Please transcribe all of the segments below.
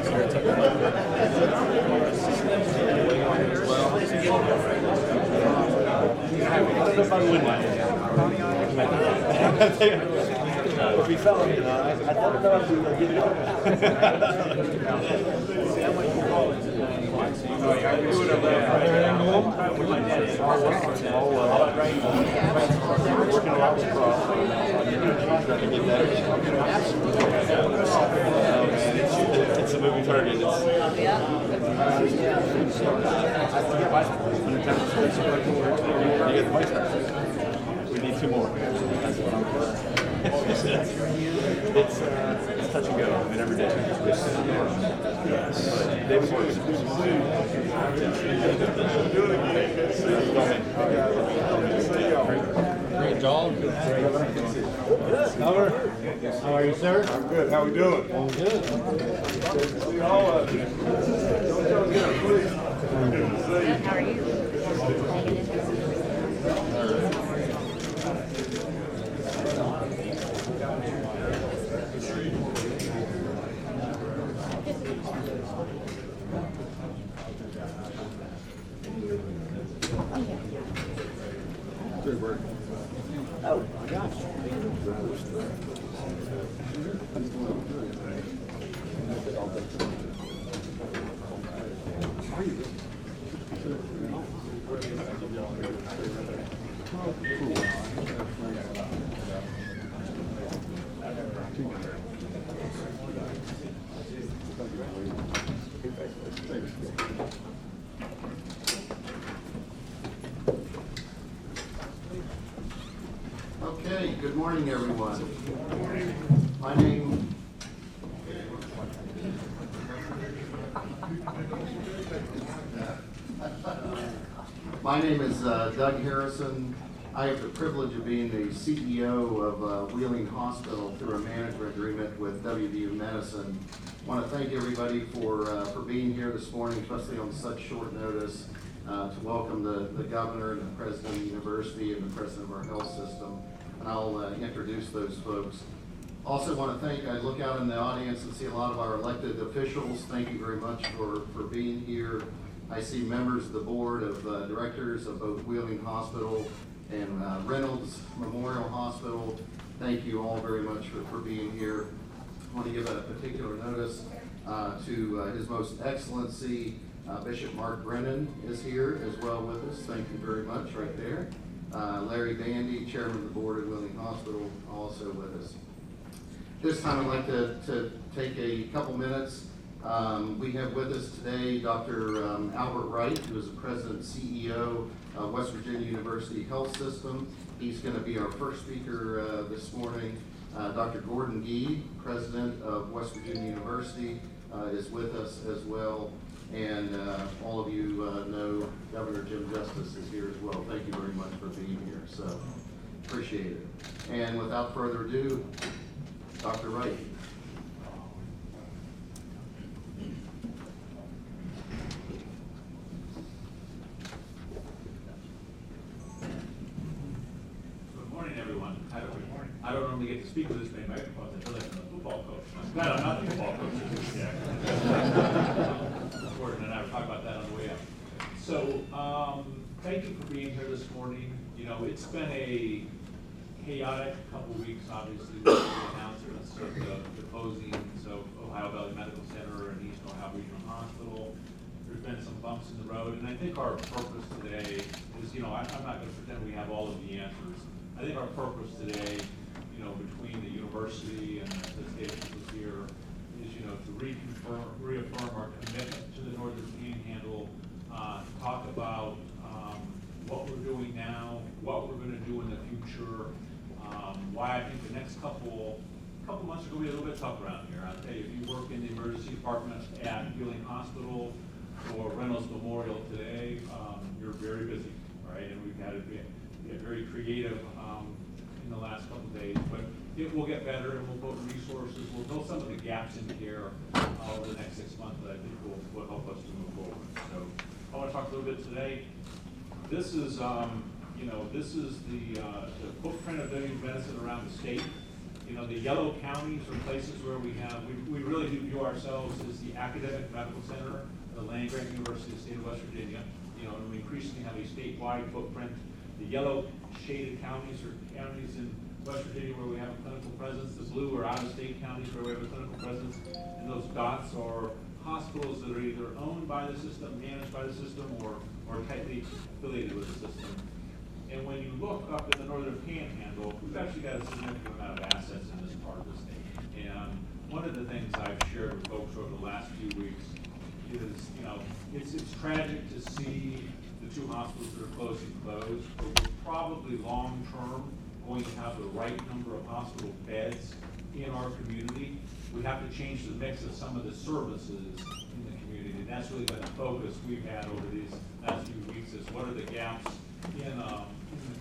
If we fell, I don't know if we would get it up. Working a lot with Ross. Trying to get that. It's a moving target. You get the vice president. We need 2 more. That's what I'm it's touch and go. I mean, every day. Yes. David works. Great job. Governor, how are you, sir? I'm good. How we doing? I'm good. See all of you. How are you? Oh my gosh. Okay, good morning, everyone. My name is Doug Harrison. I have the privilege of being the CEO of Wheeling Hospital through a management agreement with WVU Medicine. I want to thank everybody for being here this morning, especially on such short notice, to welcome the governor and the president of the university and the president of our health system. And I'll introduce those folks. Also want to thank, I look out in the audience and see a lot of our elected officials. Thank you very much for being here. I see members of the board of directors of both Wheeling Hospital and Reynolds Memorial Hospital. Thank you all very much for being here. I want to give a particular notice to His Most Excellency Bishop Mark Brennan is here as well with us. Thank you very much right there. Larry Bandy, Chairman of the Board at Wheeling Hospital, also with us. This time I'd like to take a couple minutes. We have with us today Dr. Albert Wright, who is the President and CEO of West Virginia University Health System. He's going to be our first speaker this morning. Dr. Gordon Gee, President of West Virginia University, is with us as well. And all of you know Governor Jim Justice is here as well. Thank you very much for being here. So appreciate it. And without further ado, Dr. Wright. Good morning, everyone. I don't normally get to speak with this many microphones. I feel like I'm a football coach. I'm glad I'm not the football coach. Yeah. Gordon and I were talking about that on the way up. So, thank you for being here this morning. You know, it's been a chaotic couple weeks, obviously, with the announcements of the closings of Ohio Valley Medical Center and East Ohio Regional Hospital. There's been some bumps in the road, and I think our purpose today is, you know, I'm not going to pretend we have all of the answers. I think our purpose today, you know, between the university and the state officials here is, you know, to reaffirm our commitment to the Northern Panhandle, talk about what we're doing now, what we're going to do in the future, why I think the next couple months are going to be a little bit tough around here. I'll tell you, if you work in the emergency department at Wheeling Hospital or Reynolds Memorial today, you're very busy, right? And we've had to be very creative in the last couple of days, but it will get better, and we'll put resources, we'll fill some of the gaps in care over the next 6 months that I think will help us to move forward. So I want to talk a little bit today. This is, you know, this is the footprint of veterinary medicine around the state. You know, the yellow counties are places where we really do view ourselves as the academic medical center of the land-grant University of the State of West Virginia. You know, and we increasingly have a statewide footprint. The yellow shaded counties are counties in West Virginia where we have a clinical presence. The blue are out-of-state counties where we have a clinical presence. And those dots are hospitals that are either owned by the system, managed by the system, or tightly affiliated with the system. And when you look up in the northern panhandle, we've actually got a significant amount of assets in this part of the state. And one of the things I've shared with folks over the last few weeks is, you know, it's tragic to see the two hospitals that are closed, but we're probably long-term going to have the right number of hospital beds in our community. We have to change the mix of some of the services in the community. And that's really been the focus we've had over these last few weeks, is what are the gaps in the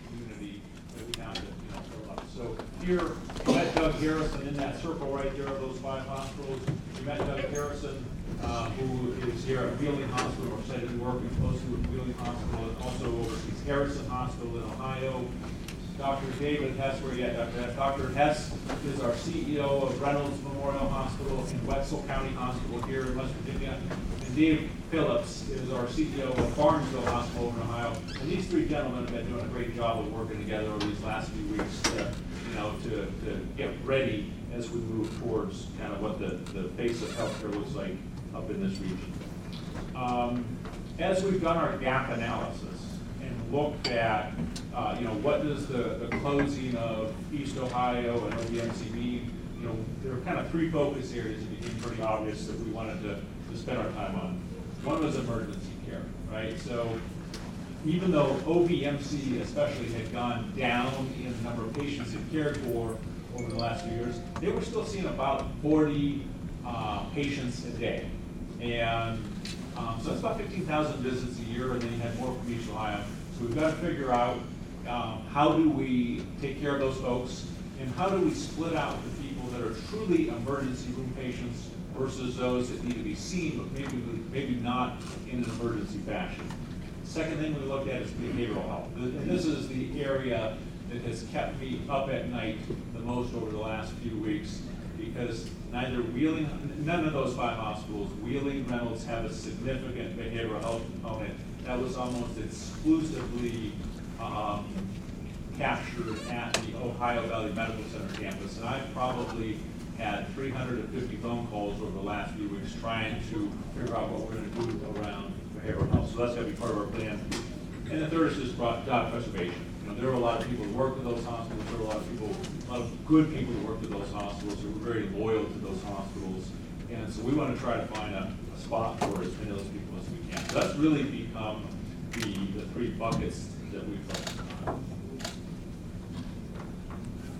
community that we have to, you know, fill up. So here, we met Doug Harrison in that circle right there of those 5 hospitals. We met Doug Harrison, who is here at Wheeling Hospital. We're excited to be working closely with Wheeling Hospital, and also oversees Harrison Hospital in Ohio. Dr. David Hess, where you at, Dr. Hess? Dr. Hess is our CEO of Reynolds Memorial Hospital and Wetzel County Hospital here in West Virginia. And Dave Phillips is our CEO of Barnesville Hospital in Ohio. And these 3 gentlemen have been doing a great job of working together over these last few weeks to, you know, to get ready as we move towards kind of what the face of healthcare looks like up in this region. As we've done our gap analysis and looked at, you know, what does the closing of East Ohio and OBMC mean? You know, there are kind of 3 focus areas that became pretty obvious that we wanted to spend our time on. One was emergency care, right? So even though OBMC especially had gone down in the number of patients it cared for over the last few years, they were still seeing about 40 patients a day. And so it's about 15,000 visits a year, and then you had more from East Ohio. So we've got to figure out how do we take care of those folks, and how do we split out the people that are truly emergency room patients versus those that need to be seen, but maybe not in an emergency fashion. Second thing we looked at is behavioral health. And this is the area that has kept me up at night the most over the last few weeks, because neither Wheeling, none of those 5 hospitals, Wheeling, Reynolds, have a significant behavioral health component. That was almost exclusively captured at the Ohio Valley Medical Center campus. And I've probably had 350 phone calls over the last few weeks trying to figure out what we're going to do around behavioral health. So that's going to be part of our plan. And the third is just job preservation. You know, there are a lot of people who work with those hospitals. There are a lot of good people who work with those hospitals who are very loyal to those hospitals. And so we want to try to find a spot for as many of those people as we can. So that's really become the 3 buckets that we focus on.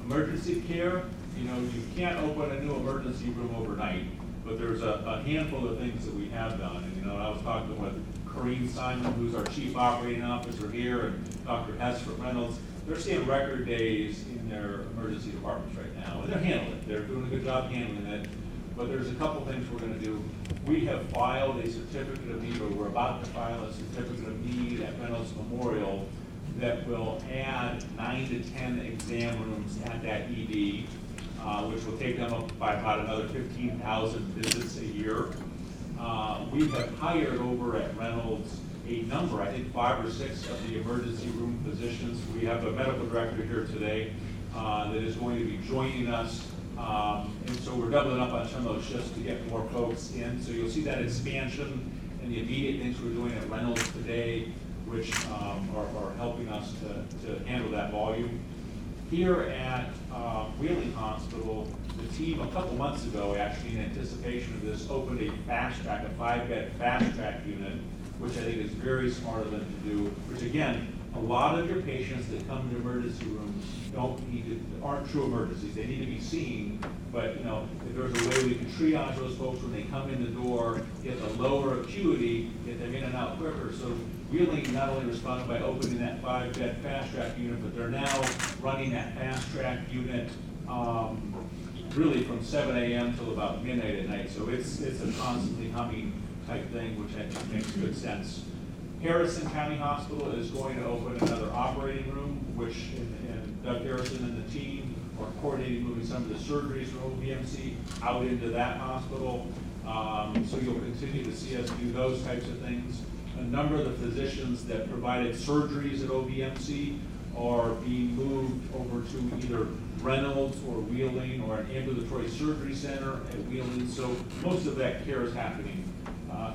Emergency care, you know, you can't open a new emergency room overnight, but there's a handful of things that we have done. And, you know, I was talking with Corrine Simon, who's our chief operating officer here, and Dr. Hess from Reynolds. They're seeing record days in their emergency departments right now, and they're handling it. They're doing a good job handling it. But there's a couple things we're going to do. We have filed a certificate of need, or we're about to file a certificate of need at Reynolds Memorial that will add 9 to 10 exam rooms at that ED, which will take them up by about another 15,000 visits a year. We have hired over at Reynolds a number, I think 5 or 6 of the emergency room physicians. We have a medical director here today that is going to be joining us. And so we're doubling up on some of those shifts to get more folks in. So you'll see that expansion and the immediate things we're doing at Reynolds today, which are helping us to handle that volume. Here at Wheeling Hospital, the team a couple months ago, actually in anticipation of this, opened a fast track, a 5-bed fast track unit, which I think is very smart of them to do, which again, a lot of your patients that come to emergency rooms aren't true emergencies. They need to be seen, but you know, if there's a way we can triage those folks when they come in the door, get the lower acuity, get them in and out quicker. So Wheeling not only responded by opening that 5-bed fast track unit, but they're now running that fast track unit really from 7 a.m. till about midnight at night. So it's a constantly humming type thing, which I think makes good sense. Harrison County Hospital is going to open another operating room, which and Doug Harrison and the team or coordinating moving some of the surgeries from OBMC out into that hospital. So you'll continue to see us do those types of things. A number of the physicians that provided surgeries at OBMC are being moved over to either Reynolds or Wheeling or an ambulatory surgery center at Wheeling. So most of that care is happening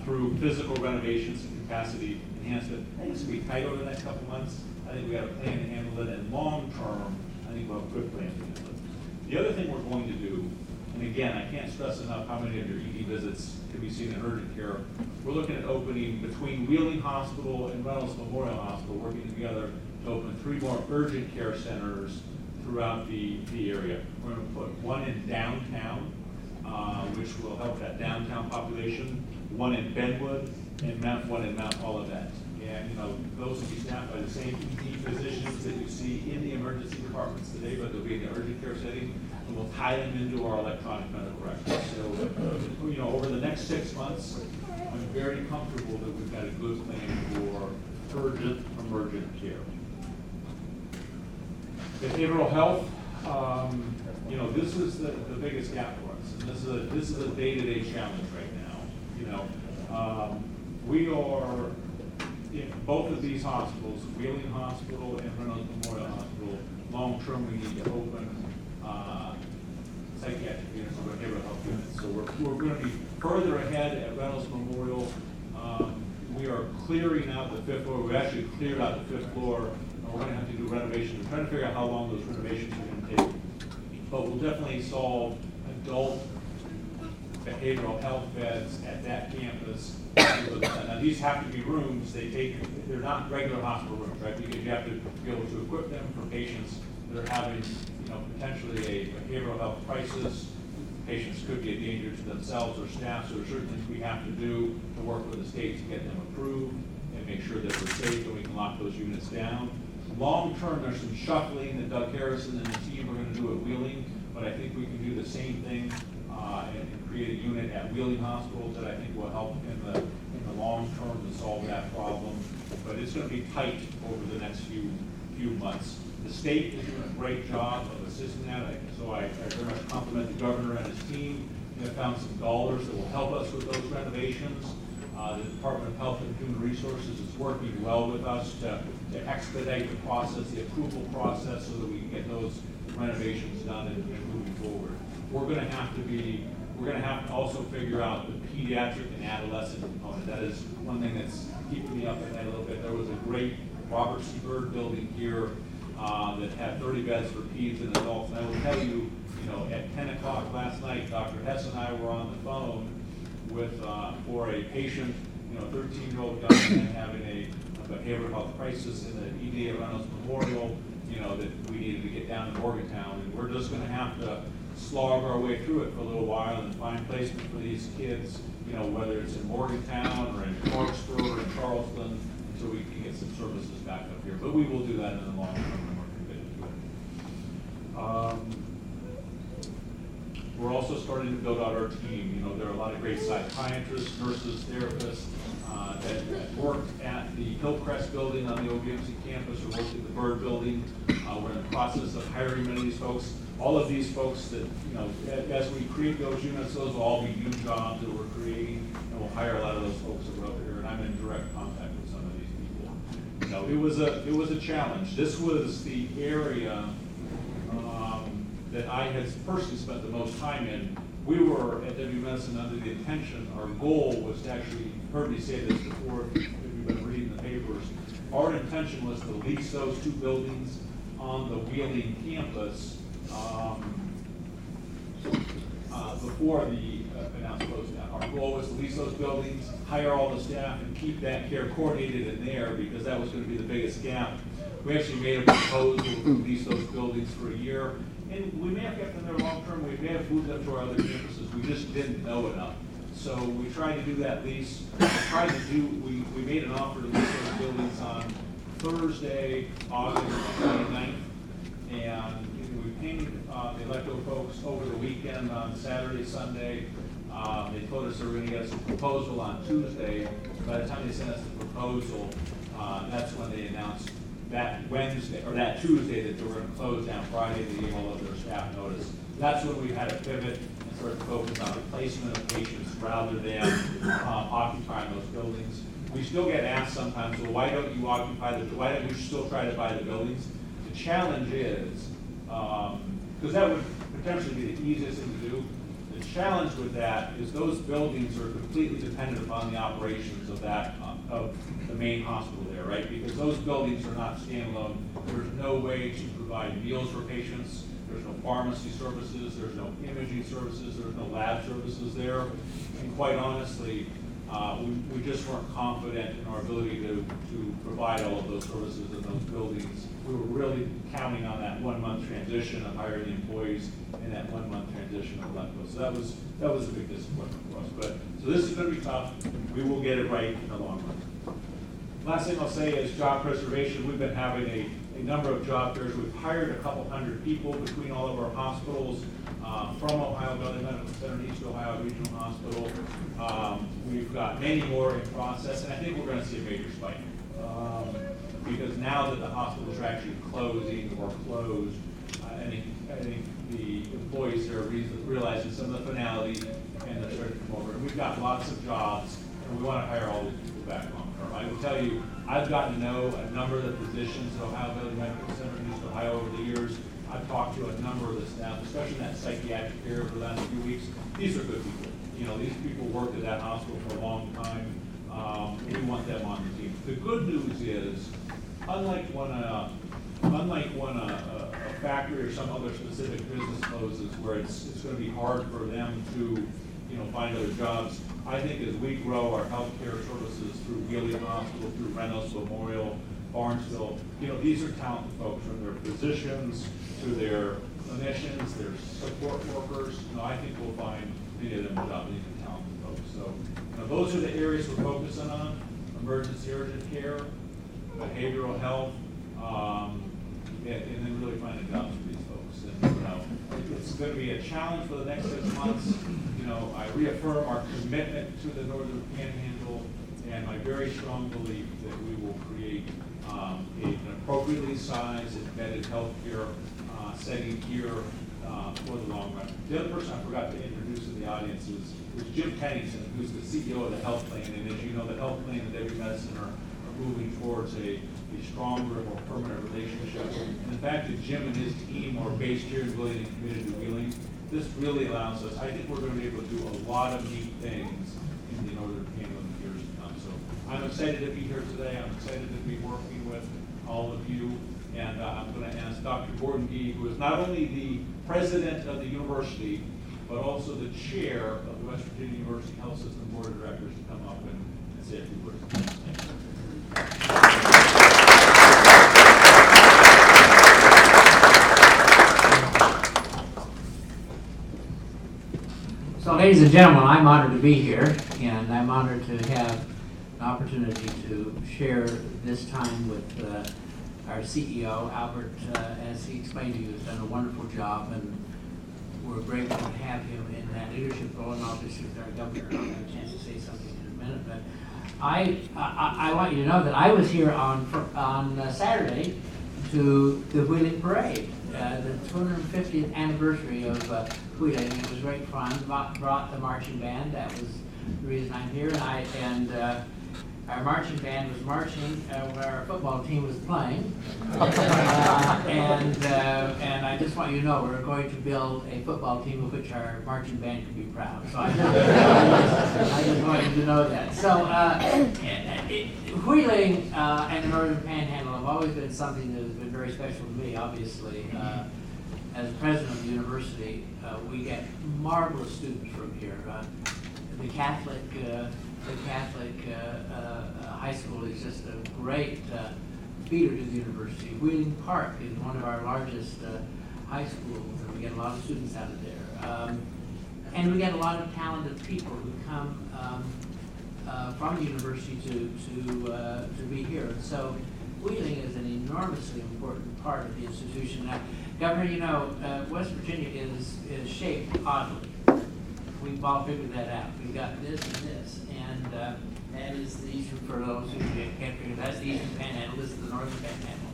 through physical renovations and capacity enhancement. I think it's going to be tight over the next couple months. I think we have a plan to handle it, and long term, I think we'll have a good plan to handle it. The other thing we're going to do, and again, I can't stress enough how many of your ED visits can be seen in urgent care. We're looking at opening between Wheeling Hospital and Reynolds Memorial Hospital, working together to open 3 more urgent care centers throughout the area. We're going to put one in downtown, which will help that downtown population, one in Benwood, and one in Mount Olivet. And those will be staffed by the same ED physicians that you see in the emergency departments today, but they'll be in the urgent care setting, and we'll tie them into our electronic medical records. So, over the next 6 months, I'm very comfortable that we've got a good plan for urgent, emergent care. Behavioral health, this is the biggest gap for us, and this is a day-to-day challenge right now. We are in both of these hospitals, Wheeling Hospital and Reynolds Memorial Hospital. Long-term, we need to open psychiatric units or behavioral health units. So we're going to be further ahead at Reynolds Memorial. We are clearing out the 5th floor. We actually cleared out the 5th floor. We're going to have to do renovations. We're trying to figure out how long those renovations are going to take. But we'll definitely solve adult behavioral health beds at that campus. Now, these have to be rooms. They're not regular hospital rooms, right? Because you have to be able to equip them for patients that are having, potentially a behavioral health crisis. Patients could be a danger to themselves or staff, so there are certain things we have to do to work with the state to get them approved and make sure that we're safe and we can lock those units down. Long term, there's some shuffling that Doug Harrison and the team are going to do at Wheeling, but I think we can do the same thing and create a unit at Wheeling Hospital that I think will help in the long term to solve that problem. But it's going to be tight over the next few months. The state is doing a great job of assisting that, so I very much compliment the governor and his team. They have found some dollars that will help us with those renovations. The Department of Health and Human Resources is working well with us to expedite the process, the approval process, so that we can get those renovations done and moving forward. We're going to have to also figure out the pediatric and adolescent component. That is one thing that's keeping me up at night a little bit. There was a great Robert C. Byrd building here that had 30 beds for peds and adults. And I will tell you, at 10 o'clock last night, Dr. Hess and I were on the phone for a patient, 13-year-old young man having a behavioral health crisis in the ED at Reynolds Memorial, that we needed to get down to Morgantown. And we're just going to have to slog our way through it for a little while and find placement for these kids, whether it's in Morgantown or in Clarksville or in Charleston, until we can get some services back up here. But we will do that in the long term, and we're committed to it. We're also starting to build out our team. There are a lot of great psychiatrists, nurses, therapists that worked at the Hillcrest building on the OBMC campus or worked at the Byrd building. We're in the process of hiring many of these folks. All of these folks that, as we create those units, those will all be new jobs that we're creating, and we'll hire a lot of those folks that are up here, and I'm in direct contact with some of these people. It was a challenge. This was the area that I had personally spent the most time in. We were at W Medicine under the intention, our goal was to actually, you've heard me say this before, if you've been reading the papers, our intention was to lease those 2 buildings on the Wheeling campus before the announced close down. Our goal was to lease those buildings, hire all the staff, and keep that care coordinated in there, because that was going to be the biggest gap. We actually made a proposal to lease those buildings for a year, and we may have kept them there long term. We may have moved them to our other campuses. We just didn't know enough. So we tried to do that lease. We made an offer to lease those buildings on Thursday, August 29th, and we paid the electo folks over the weekend on Saturday, Sunday. They told us they were going to get us a proposal on Tuesday. By the time they sent us the proposal, that's when they announced that Wednesday, or that Tuesday, that they were gonna close down Friday, they gave all of their staff notice. That's when we had to pivot and sort of focus on replacement of patients rather than occupying those buildings. We still get asked sometimes, well, why don't you still try to buy the buildings? The challenge is, because that would potentially be the easiest thing to do. The challenge with that is those buildings are completely dependent upon the operations of that, of the main hospital there, right? Because those buildings are not standalone. There's no way to provide meals for patients. There's no pharmacy services. There's no imaging services. There's no lab services there. And quite honestly, we just weren't confident in our ability to provide all of those services in those buildings. We were really counting on that 1 month transition of hiring the employees and that 1 month transition of letting go. So that was a big disappointment for us. But so this is going to be tough. We will get it right in the long run. Last thing I'll say is job preservation. We've been having a number of job fairs. We've hired a couple hundred people between all of our hospitals, from Ohio Valley Medical Center and East Ohio Regional Hospital. We've got many more in process, and I think we're going to see a major spike. Because now that the hospitals are actually closing or closed, I think the employees are realizing some of the finality, and they're starting to come over. And we've got lots of jobs, and we want to hire all these people back long term. I will tell you, I've gotten to know a number of the physicians at Ohio Valley Medical Center in East Ohio over the years. I've talked to a number of the staff, especially in that psychiatric area over the last few weeks. These are good people. You know, these people worked at that hospital for a long time. We want them on the team. The good news is, unlike when a factory or some other specific business closes, where it's going to be hard for them to, find other jobs. I think as we grow our healthcare services through Wheeling Hospital, through Reynolds Memorial, Barnesville, these are talented folks, from their physicians to their clinicians, their support workers. I think we'll find many of them jobs. These are talented folks. So, those are the areas we're focusing on: emergency urgent care, behavioral health, and then really finding jobs for these folks. And it's going to be a challenge for the next 6 months. I reaffirm our commitment to the Northern Panhandle and my very strong belief that we will create an appropriately sized, embedded healthcare setting here for the long run. The other person I forgot to introduce in the audience is Jim Pennington, who's the CEO of the Health Plan. And as you know, the Health Plan and W Medicine are moving towards a stronger, more permanent relationship. And the fact that Jim and his team are based here in Wheeling and committed to Wheeling, this really allows us, I think we're going to be able to do a lot of neat things in the Northern Panhandle in the years to come. So I'm excited to be here today. I'm excited to be working with all of you. And I'm going to ask Dr. Gordon Gee, who is not only the president of the university, but also the chair of the West Virginia University Health System Board of Directors, to come up and say a few words. Thank you. So, ladies and gentlemen, I'm honored to be here, and I'm honored to have an opportunity to share this time with our CEO, Albert. As he explained to you, has done a wonderful job, and we're grateful to have him in that leadership role, and obviously with our governor. I'll have a chance to say something in a minute, but I want you to know that I was here on Saturday to the Wheeling Parade, the 250th anniversary of Wheeling. It was great fun. Brought the marching band. That was the reason I'm here. And our marching band was marching where our football team was playing. And I just want you to know we're going to build a football team of which our marching band can be proud. So I just want you to know that. So Wheeling and the Northern Panhandle have always been something that has been very special to me, obviously. As president of the university, we get marvelous students from here. The Catholic high school is just a great feeder to the university. Wheeling Park is one of our largest high schools, and we get a lot of students out of there. And we get a lot of talented people who come from the university to be here. And so Wheeling is an enormously important part of the institution. Now, Governor, West Virginia is shaped oddly. We've all figured that out. We've got this and this, and that is the eastern, for those who can't figure, that's the eastern panhandle, this is the northern panhandle.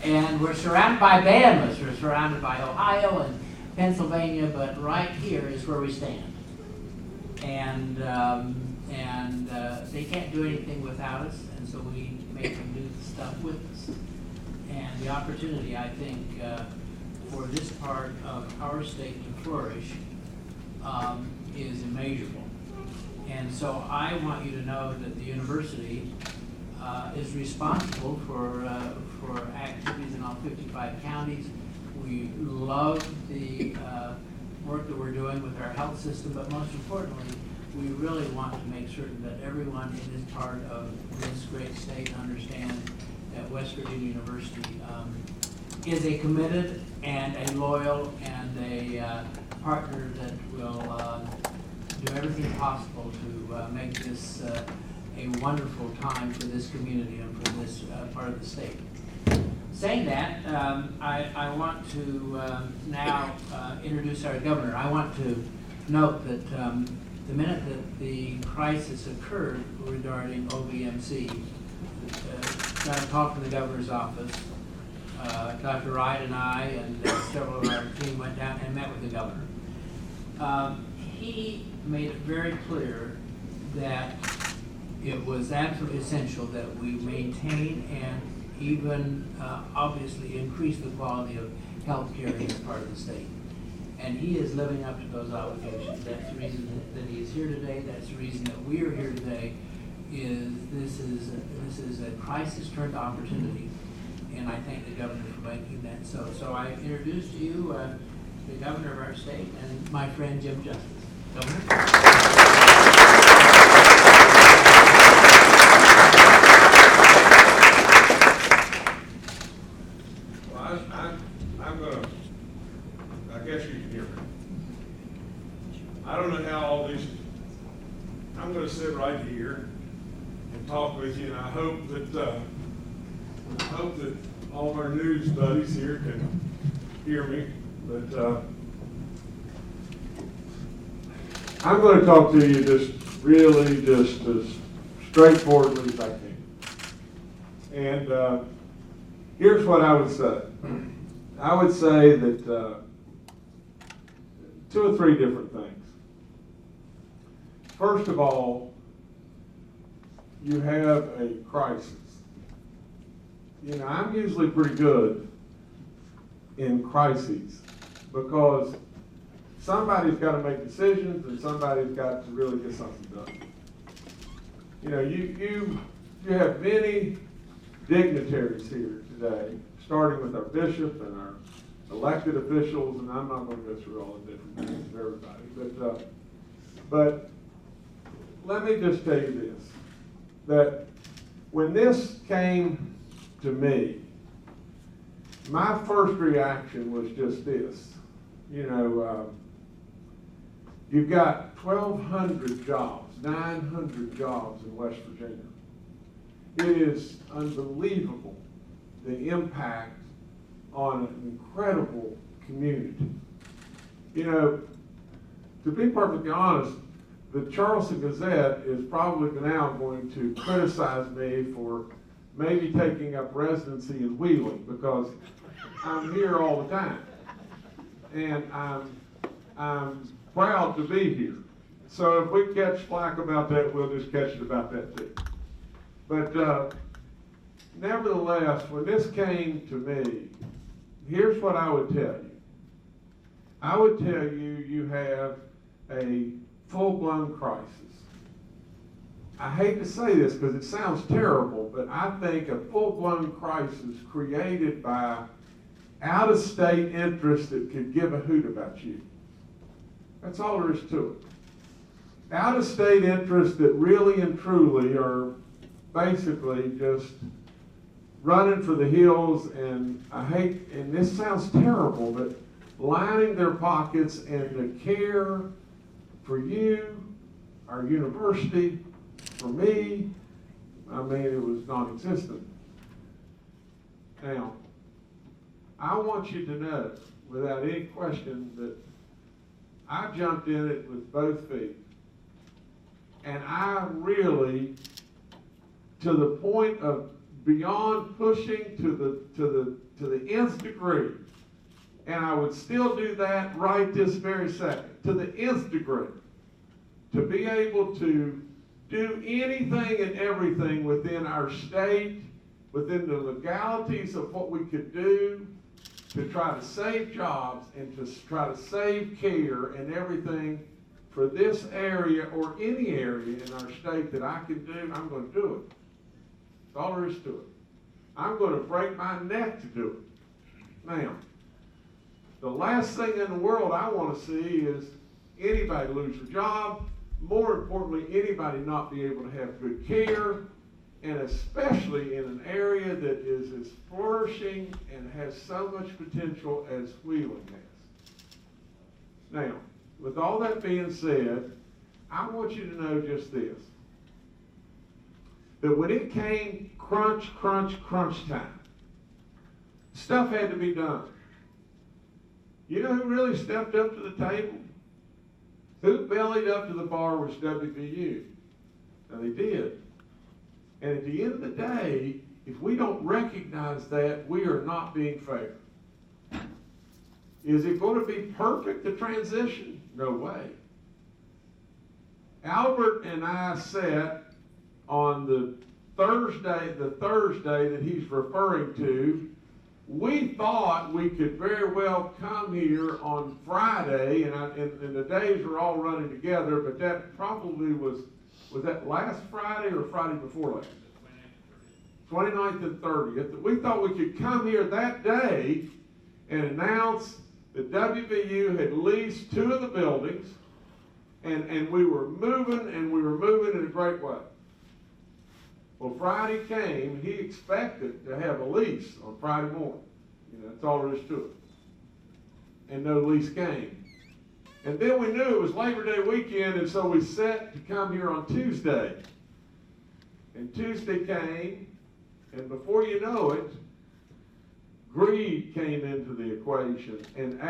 And we're surrounded by Bama's, we're surrounded by Ohio and Pennsylvania, but right here is where we stand. And they can't do anything without us, and so we make them do the stuff with us. And the opportunity, I think, for this part of our state to flourish is immeasurable. And so I want you to know that the university is responsible for activities in all 55 counties. We love the work that we're doing with our health system, but most importantly, we really want to make certain that everyone in this part of this great state understands that West Virginia University is a committed and a loyal and a partner that will do everything possible to make this a wonderful time for this community and for this part of the state. Saying that, I want to now introduce our governor. I want to note that the minute that the crisis occurred regarding OVMC, got a call from the governor's office. Dr. Wright and I and several of our team went down and met with the governor. He made it very clear that it was absolutely essential that we maintain and even obviously increase the quality of health care in this part of the state. And he is living up to those obligations. That's the reason that he is here today. That's the reason that we are here today. This is a crisis turned opportunity, and I thank the governor for making that so. So I introduce to you the governor of our state and my friend Jim Justice. Governor. I guess you can hear me. I don't know how all these, I'm gonna sit right here and talk with you, and I hope that all of our news buddies here can hear me, but, I'm gonna talk to you just as straightforwardly as I can. And, here's what I would say. I would say that, 2 or 3 different things. First of all, you have a crisis. You know, I'm usually pretty good in crises because somebody's got to make decisions and somebody's got to really get something done. You know, you have many dignitaries here today, starting with our bishop and our elected officials, and I'm not going to go through all the different names of everybody, but let me just tell you this, that when this came to me, my first reaction was just this. You know, you've got 1,200 jobs, 900 jobs in West Virginia. It is unbelievable the impact on an incredible community. You know, to be perfectly honest, the Charleston Gazette is probably now going to criticize me for maybe taking up residency in Wheeling because I'm here all the time. And I'm proud to be here. So if we catch flack about that, we'll just catch it about that too. But nevertheless, when this came to me, here's what I would tell you. I would tell you, you have a full-blown crisis. I hate to say this because it sounds terrible, but I think a full-blown crisis created by out-of-state interests that could give a hoot about you. That's all there is to it. Out-of-state interests that really and truly are basically just running for the hills, and and this sounds terrible, but lining their pockets and the care for you, our university, for me, I mean, it was non-existent. Now, I want you to know, without any question, that I jumped in it with both feet. And I really, to the point of beyond pushing to the nth degree, and I would still do that right this very second, to the nth degree, to be able to do anything and everything within our state, within the legalities of what we could do, to try to save jobs and to try to save care and everything for this area or any area in our state that I can do, I'm going to do it. That's all there is to it. I'm going to break my neck to do it. Now, the last thing in the world I want to see is anybody lose their job, more importantly, anybody not be able to have good care, and especially in an area that is as flourishing and has so much potential as Wheeling has. Now, with all that being said, I want you to know just this, that when it came crunch time, stuff had to be done. You know who really stepped up to the table? Who bellied up to the bar was WVU. Now they did. And at the end of the day, if we don't recognize that, we are not being fair. Is it going to be perfect, the transition? No way. Albert and I sat on the Thursday that he's referring to. We thought we could very well come here on Friday, and the days were all running together, but that probably was that last Friday or Friday before last? 29th and 30th. We thought we could come here that day and announce that WVU had leased 2 of the buildings, and we were moving in a great way. Well, Friday came, and he expected to have a lease on Friday morning. You know, that's all there is to it. And no lease came. And then we knew it was Labor Day weekend, and so we set to come here on Tuesday. And Tuesday came, and before you know it, greed came into the equation, and it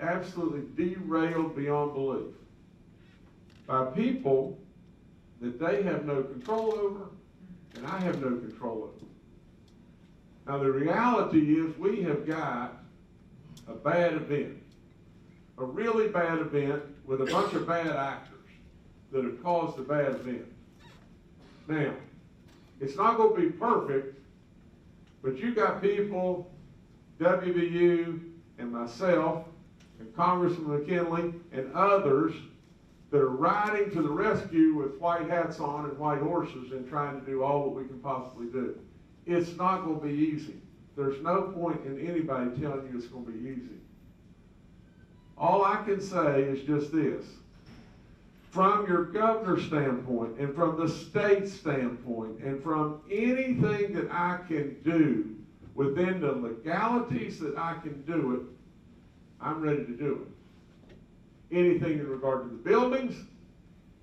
absolutely derailed beyond belief by people that they have no control over, and I have no control over. Now the reality is we have got a bad event, a really bad event with a bunch of bad actors that have caused the bad event. Now, it's not going to be perfect, but you got people, WVU and myself and Congressman McKinley and others that are riding to the rescue with white hats on and white horses and trying to do all that we can possibly do. It's not going to be easy. There's no point in anybody telling you it's going to be easy. All I can say is just this. From your governor's standpoint and from the state standpoint and from anything that I can do within the legalities that I can do it, I'm ready to do it. Anything in regard to the buildings,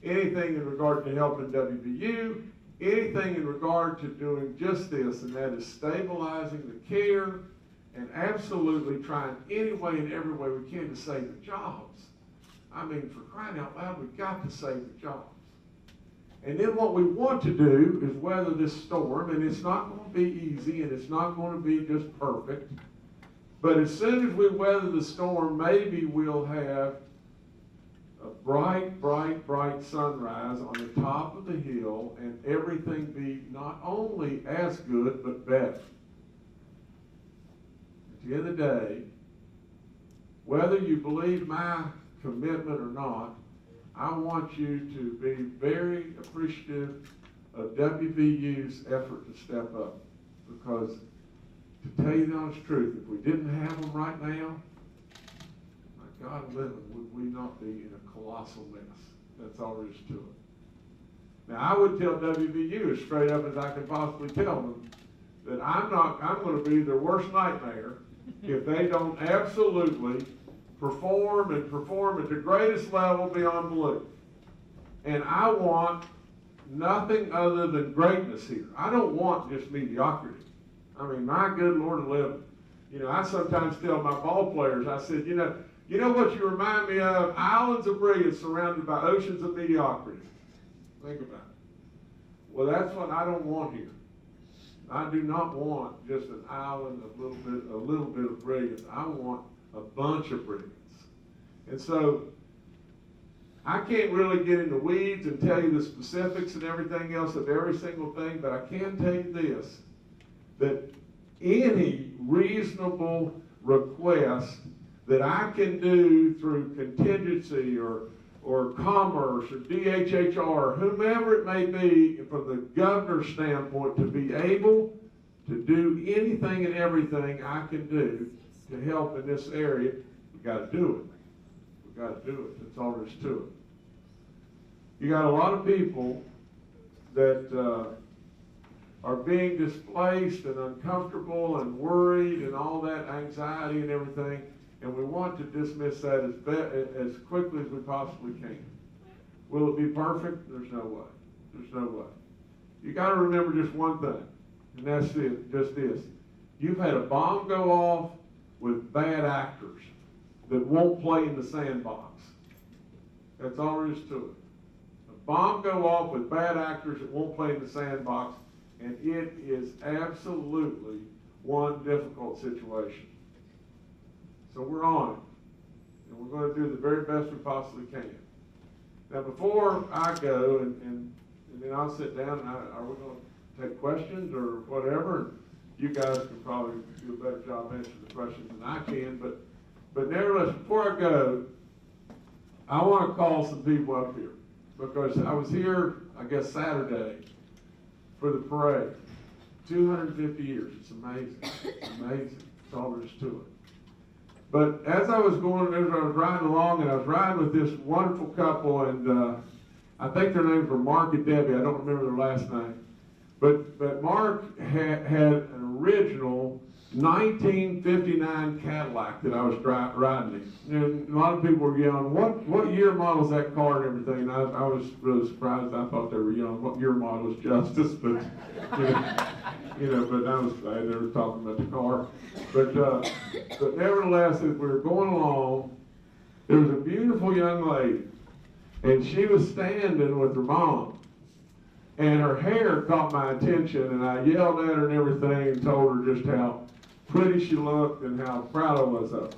anything in regard to helping WVU, anything in regard to doing just this, and that is stabilizing the care and absolutely trying any way and every way we can to save the jobs. I mean, for crying out loud, we've got to save the jobs. And then what we want to do is weather this storm, and it's not going to be easy, and it's not going to be just perfect. But as soon as we weather the storm, maybe we'll have a bright, bright, bright sunrise on the top of the hill, and everything be not only as good, but better. At the end of the day, whether you believe my commitment or not, I want you to be very appreciative of WVU's effort to step up. Because, to tell you the honest truth, if we didn't have them right now, my God living, would we not be in a colossal mess? That's all there is to it. Now, I would tell WVU as straight up as I can possibly tell them that I'm going to be their worst nightmare if they don't absolutely perform at the greatest level beyond belief. And I want nothing other than greatness here. I don't want just mediocrity. I mean, my good Lord of living. You know, I sometimes tell my ball players, I said, you know what you remind me of? Islands of brilliance surrounded by oceans of mediocrity. Think about it. Well, that's what I don't want here. I do not want just an island of a little bit of brilliance. I want a bunch of brilliance. And so I can't really get in the weeds and tell you the specifics and everything else of every single thing, but I can tell you this, that any reasonable request that I can do through contingency or commerce or DHHR or whomever it may be from the governor's standpoint to be able to do anything and everything I can do to help in this area, we got to do it. We got to do it. That's all there is to it. You got a lot of people that are being displaced and uncomfortable and worried and all that anxiety and everything, and we want to dismiss that as quickly as we possibly can. Will it be perfect? There's no way. There's no way. You got to remember just one thing, and that's it, just this. You've had a bomb go off with bad actors that won't play in the sandbox. That's all there is to it. A bomb go off with bad actors that won't play in the sandbox, and it is absolutely one difficult situation. So we're on it, and we're going to do the very best we possibly can. Now, before I go, and then I'll sit down, and are we going to take questions or whatever? You guys can probably do a better job answering the questions than I can, but nevertheless, before I go, I want to call some people up here, because I was here, I guess, Saturday for the parade. 250 years. It's amazing. It's amazing. That's all there is to it. But as I was riding along, and I was riding with this wonderful couple, and I think their names were Mark and Debbie. I don't remember their last name. But Mark had an original 1959 Cadillac that I was riding in. And a lot of people were yelling, what year model is that car and everything? And I was really surprised. I thought they were yelling, what year model is Justice? But, but I was glad they were talking about the car. But nevertheless, as we were going along, there was a beautiful young lady, and she was standing with her mom. And her hair caught my attention, and I yelled at her and everything and told her just how pretty she looked and how proud I was of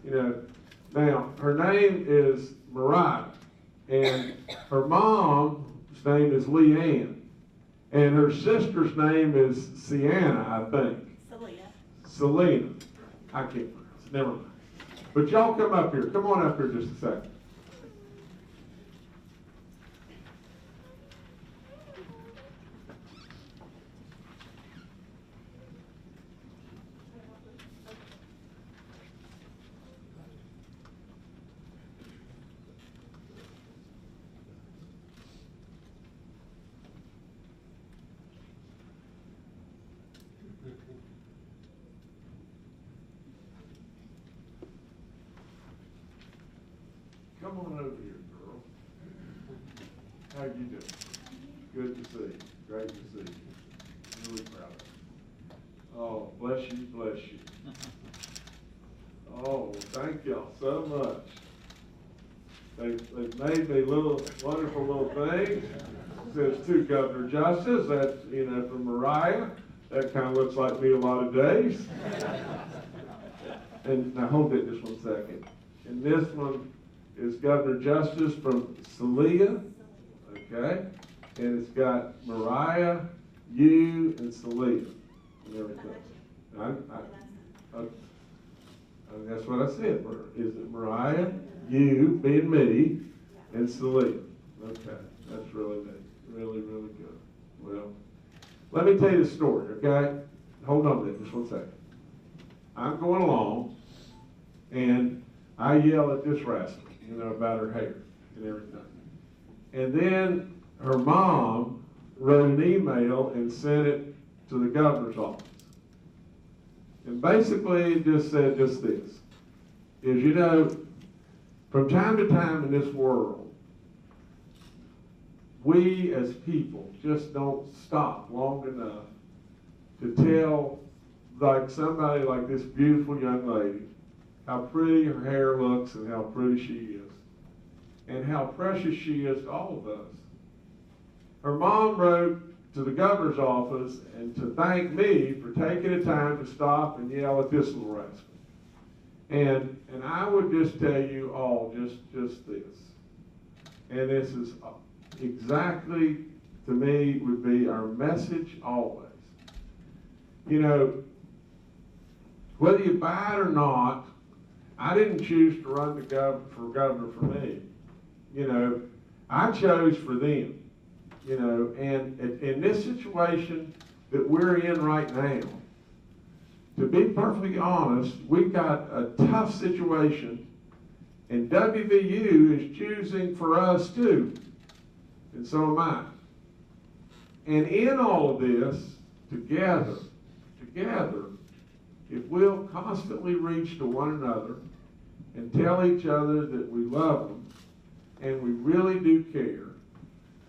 her. Now, her name is Mariah, and her mom's name is Leanne, and her sister's name is Sienna, I think. Selena. I can't pronounce it. Never mind. But y'all come up here. Come on up here just a second. Come on over here, girl. How you doing? Good to see you. Great to see you. Really proud of you. Oh, bless you, bless you. Oh, thank y'all so much. They've made me little wonderful little things. It says to Governor Justice. That's from Mariah. That kind of looks like me a lot of days. And now hold it just 1 second. And this one is Governor Justice from Celia, okay? And it's got Mariah, you, and Celia, and everything. And that's what I said. Is it Mariah, you, being me, and Celia? Okay, that's really neat. Really, really good. Well, let me tell you the story, okay? Hold on a minute, just 1 second. I'm going along, and I yell at this rascal, about her hair and everything. And then her mom wrote an email and sent it to the governor's office. And basically it just said just this, is from time to time in this world, we as people just don't stop long enough to tell like somebody like this beautiful young lady how pretty her hair looks and how pretty she is, and how precious she is to all of us. Her mom wrote to the governor's office and to thank me for taking the time to stop and yell at this little rascal. And I would just tell you all just this. And this is exactly, to me, would be our message always. You know, whether you buy it or not, I didn't choose to run for governor for me. You know, I chose for them. You know, and in this situation that we're in right now, to be perfectly honest, we've got a tough situation, and WVU is choosing for us too, and so am I. And in all of this, together, if we'll constantly reach to one another and tell each other that we love them and we really do care,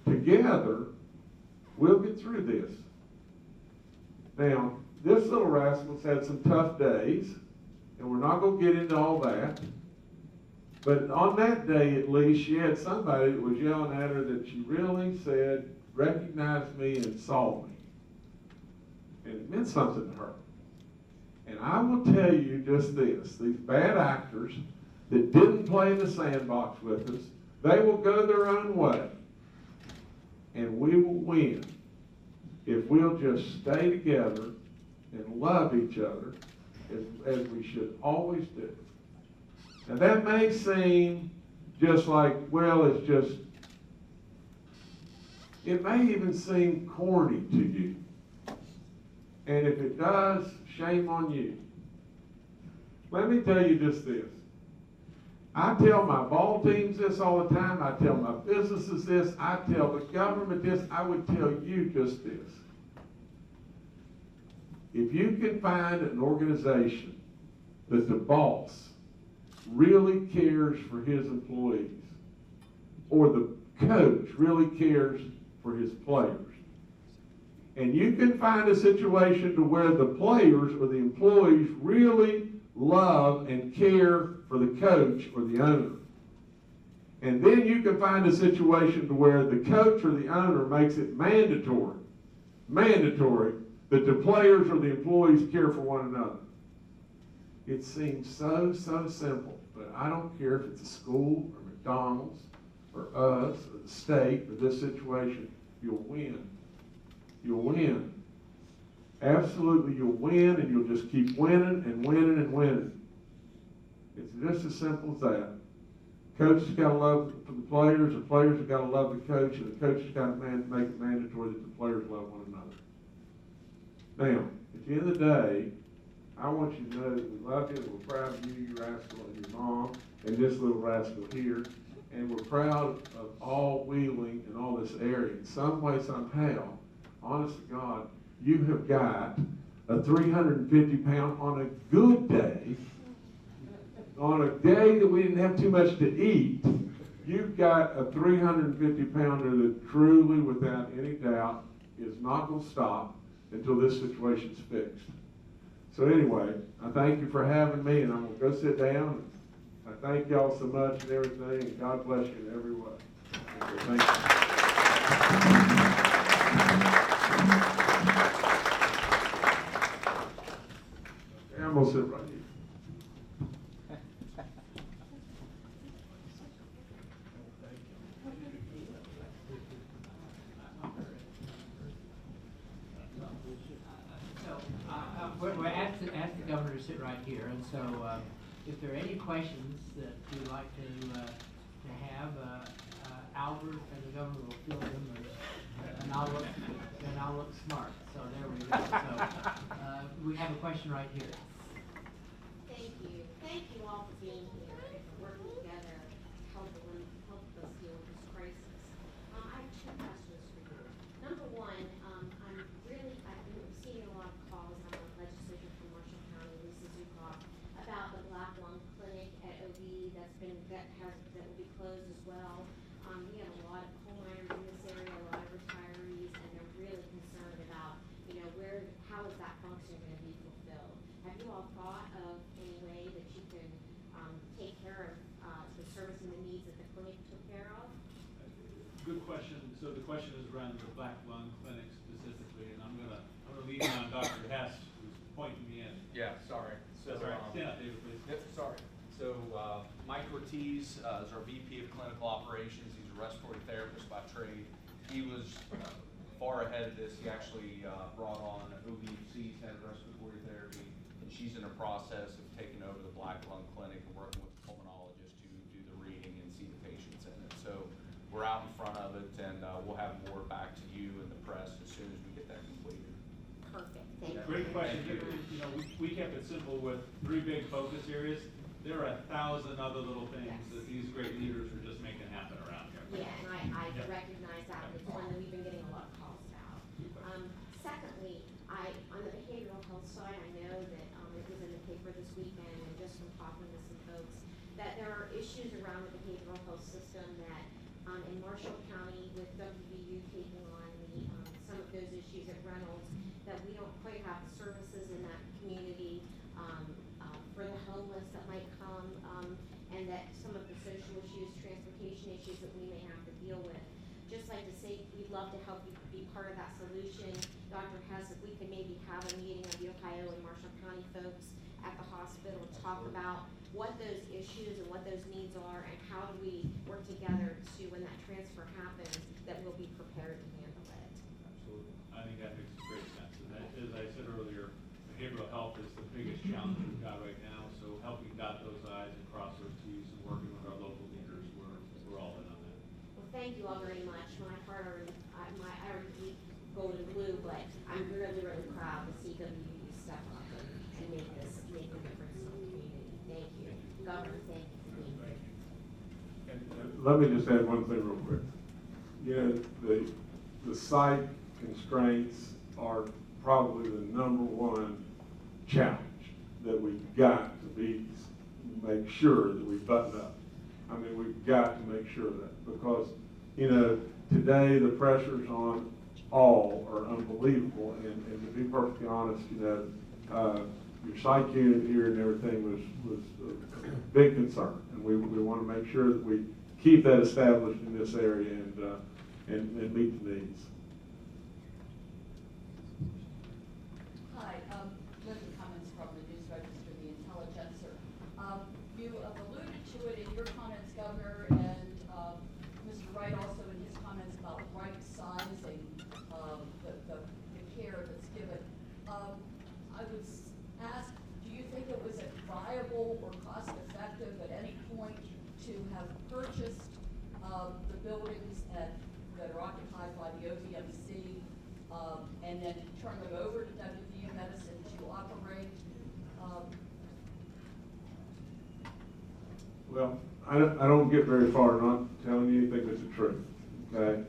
together, we'll get through this. Now, this little rascal's had some tough days, and we're not going to get into all that. But on that day, at least, she had somebody that was yelling at her that she really said, recognized me and saw me. And it meant something to her. And I will tell you just this, these bad actors that didn't play in the sandbox with us, they will go their own way. And we will win if we'll just stay together and love each other as we should always do. Now that may seem just like, well, it's just, it may even seem corny to you. And if it does, shame on you. Let me tell you just this. I tell my ball teams this all the time. I tell my businesses this. I tell the government this. I would tell you just this. If you can find an organization that the boss really cares for his employees, or the coach really cares for his players, and you can find a situation to where the players or the employees really love and care for the coach or the owner, and then you can find a situation to where the coach or the owner makes it mandatory that the players or the employees care for one another. It seems so simple, but I don't care if it's a school or McDonald's or us or the state or this situation, you'll win. You'll win. Absolutely, you'll win, and you'll just keep winning and winning and winning. It's just as simple as that. Coach has got to love for the players have got to love the coach, and the coach has got to make it mandatory that the players love one another. Now, at the end of the day, I want you to know that we love you, and we're proud of you, your rascal, and your mom, and this little rascal here. And we're proud of all Wheeling and all this area. In some way, somehow, honest to God, you have got a 350 pound on a good day, on a day that we didn't have too much to eat. You've got a 350 pounder that truly, without any doubt, is not going to stop until this situation's fixed. So anyway, I thank you for having me, and I'm going to go sit down. I thank y'all so much and everything, and God bless you in every way. Thank you. I'm going to sit right here. We're asked the governor to sit right here, and so if there are any questions that you'd like to have, Albert and the governor will fill them, and I'll look smart. So there we go. So we have a question right here. Thank you. Thank you all for being here and for working together to help us deal with this crisis. I have two questions for you. Number one, I've been seeing a lot of calls on the legislature from Marshall County, Lisa Zukoff, about the Black Lung Clinic at OB that will be closed as well. We have a lot of coal miners in this area, a lot of retirees, and they're really concerned about, how is that function going to be fulfilled? Have you all so the question is around the Black Lung Clinic specifically, and I'm gonna lean on Dr. Hess, who's pointing me in. Yeah, sorry. So, That's all right. Stand up, David, please. Yep, sorry. So, Mike Ortiz is our VP of Clinical Operations. He's a respiratory therapist by trade. He was far ahead of this. He actually brought on OVC's head of respiratory therapy, and she's in the process of taking over the Black Lung Clinic and working with the pulmonologist to do the reading and see the patients in it. So we're out in front of it, and we'll have more back to you and the press as soon as we get that completed. Perfect, thank you. Great question. You know, we kept it simple with 3 big focus areas. There are 1,000 other little things Yes. that these great leaders are just making happen around here. Yeah, and I Yeah. recognize that, and it's one that we've been getting a lot of calls about. Secondly, on the behavioral health side, I know that, it was in the paper this weekend, and just from talking to some folks, that there are issues around the behavioral health system that, in Marshall County with WVU taking on some of those issues at Reynolds, that we don't quite have the services in that community, for the homeless that might come, and that some of the social issues, transportation issues that we may have to deal with. Just like to say, we'd love to help you be part of that solution. Dr. Hess, if we could maybe have a meeting of the Ohio and Marshall County folks at the hospital and talk about what those issues and what those needs are, and how do we work together to, when that transfer happens, that we'll be prepared to handle it. Absolutely. I think that makes great sense. And as I said earlier, behavioral health is the biggest challenge we've got right now. So helping dot those I's and cross those T's and working with our local leaders, we're all in on that. Well, thank you all very much. My heart already, I already beat gold and blue, but I'm really, really proud to see WVU step up and make a difference in the community. Thank you. Governor, thank you for being here. And let me just add one thing real quick. You know, the site constraints are probably the #1 challenge that we've got to make sure that we button up. I mean, we've got to make sure of that, because, you know, today the pressures on all are unbelievable, and to be perfectly honest, you know, your psych unit here and everything was a big concern, and we want to make sure that we keep that established in this area and meet the needs. Hi, Linda Cummins from the News Register, The Intelligencer. You have alluded to it in your comments, Governor, and Mr. Wright also in his comments about right sizing the care that's given. I would ask, do you think it was viable or cost effective at any point to have purchased the buildings that are occupied by the OVMC and then turn them over to WVU Medicine to operate? Well, I don't get very far not telling you anything that's the truth, okay?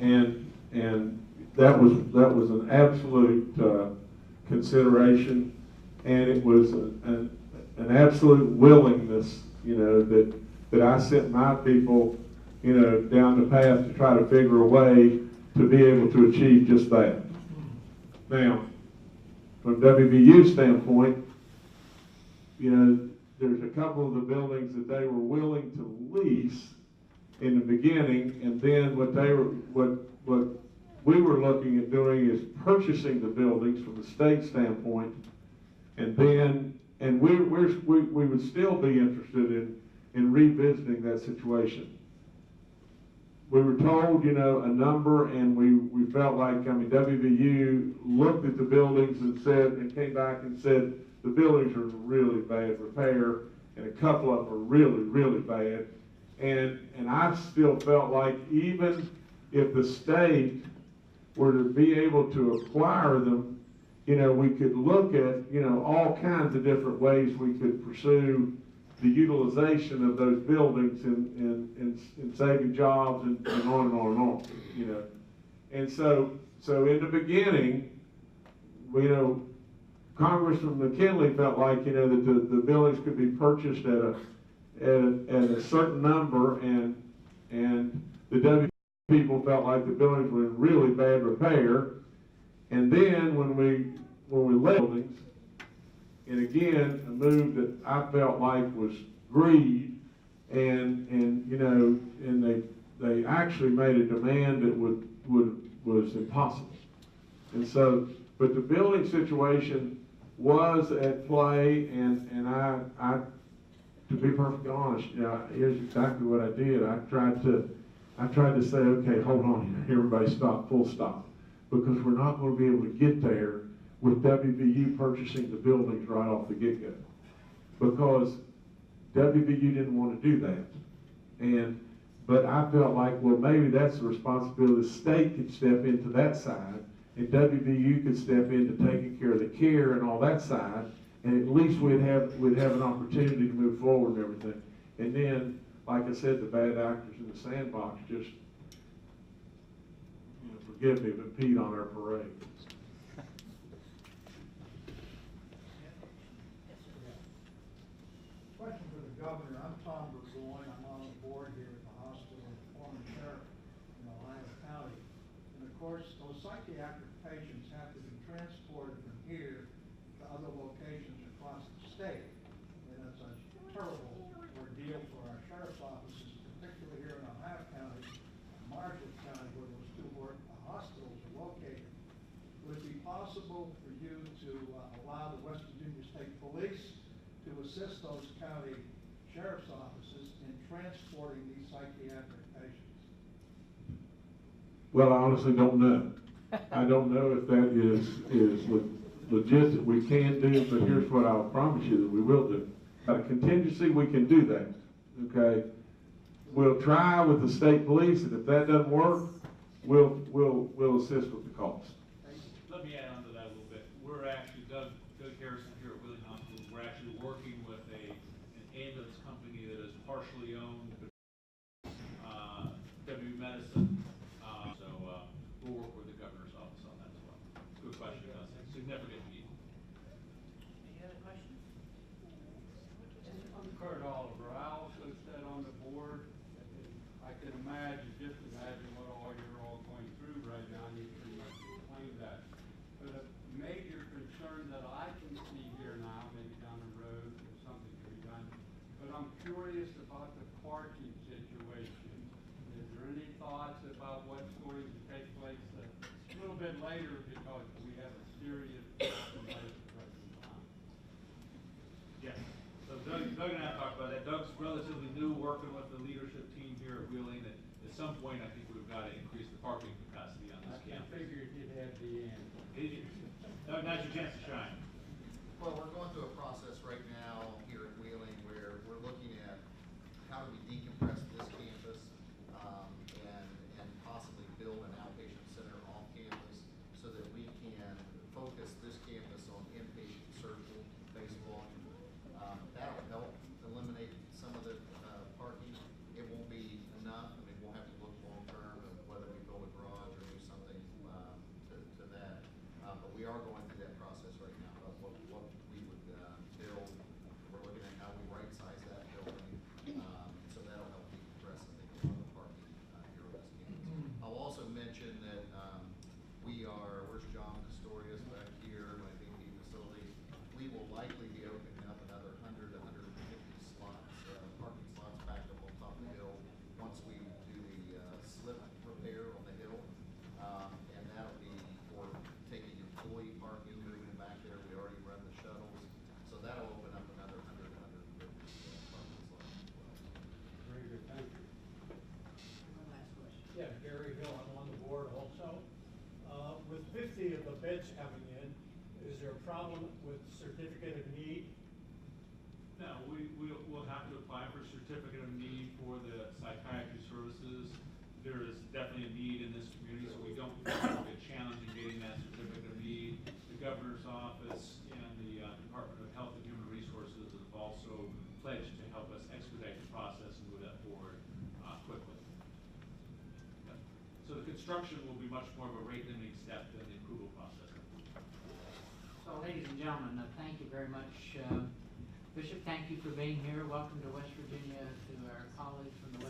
And that was an absolute consideration, and it was an absolute willingness, you know, that I sent my people, you know, down the path to try to figure a way to be able to achieve just that. Now, from WVU standpoint, you know, there's a couple of the buildings that they were willing to lease in the beginning, and then what we were looking at doing is purchasing the buildings from the state standpoint, and we would still be interested in revisiting that situation. We were told, you know, a number, and we felt like, I mean, WVU looked at the buildings and came back and said, the buildings are in really bad repair, and a couple of them are really, really bad. And I still felt like even if the state were to be able to acquire them, you know, we could look at, you know, all kinds of different ways we could pursue the utilization of those buildings in saving jobs and on and on and on, you know. And so in the beginning, you know, Congressman McKinley felt like, you know, that the buildings could be purchased at a certain number, and the W people felt like the buildings were in really bad repair. And then when we left buildings, and again, a move that I felt like was greed, and you know, and they actually made a demand that was impossible. And so, but the building situation was at play, and I, to be perfectly honest, you know, here's exactly what I did. I tried to say, okay, hold on here, everybody stop, full stop, because we're not going to be able to get there with WVU purchasing the buildings right off the get-go, because WVU didn't want to do that. But I felt like, well, maybe that's the responsibility. The state could step into that side, and WVU could step into taking care of the care and all that side, and at least we'd have an opportunity to move forward and everything. And then, like I said, the bad actors in the sandbox just, you know, forgive me, but peed on our parade. Question for the governor. I'm Tom Burgoyne. I'm on the board here at the hospital and former sheriff in Ohio County. And of course, those psychiatric patients have to be transported from here to other locations across the state. And it's a terrible ordeal for our sheriff's offices, particularly here in Ohio County, Marshall County, where those two hospitals are located. Would it be possible for you to allow the West Virginia State Police to assist those county sheriff's offices in transporting these psychiatric patients? Well, I honestly don't know. I don't know if that is legit. We can do, but here's what I'll promise you that we will do. A contingency, we can do that, okay? We'll try with the state police, and if that doesn't work, we'll assist with the cost. Let me add on to that a little bit. We're actually, Doug Harrison here at Wheeling Hospital, we're actually working with an ambulance company that is partially owned, W Medicine. We'll work with the governor's office on that as well. Good question, significant need. Any other questions? I'm Kurt Oliver. I also sat on the board. I can imagine, just imagine what all you're all going through right now. You pretty much explained that. But a major concern that I can see here now, maybe down the road, if something can be done, but I'm curious about the parking situation. Is there any thoughts about what's going to take place a little bit later, because we have a serious problem right at the present time? Yes. So Doug and I talked about that. Doug's relatively new, working with the leadership team here at Wheeling. At some point, I think we've got to increase the parking capacity on this campus. I figured you'd have the answer. Doug, now's your chance to shine. Well, we're going through a process right now here at Wheeling where we're looking at how do we decompress this campus, and possibly build an outpatient center off campus so that we can focus this campus on inpatient surgical baseball. That'll help eliminate some of the parking. It won't be enough. I mean, we'll have to look long term of whether we build a garage or do something to that. But we are going through that process right now of what we would build. We're looking at how we right size that building. So that'll help decompress, I think, a lot of the parking here on this campus. I'll also mention that where's John Castorius back here, my VP facilities. We will likely be opening up another 100 to 150 slots, parking slots back up on top of the hill once we do the slip repair on the hill. And that'll be for taking employee parking, moving them back there. We already run the shuttles. So that'll open up another 100 to 150 parking slots as well. Very good, thank you. One last question. Yeah, Gary Hill, I'm on the board also. With 50 of the beds coming in, is there a problem with certificate of need? No, we'll have to apply for a certificate of need for the psychiatry services. There is definitely a need in this community, so we don't think it'll be a challenge in getting that certificate of need. The governor's office and the Department of Health and Human Resources have also pledged to help us expedite the process and move that forward quickly. Yep. So the construction will be much more of a rate limiting step than the approval process. So, ladies and gentlemen, thank you very much. Bishop, thank you for being here. Welcome to West Virginia, to our colleagues from the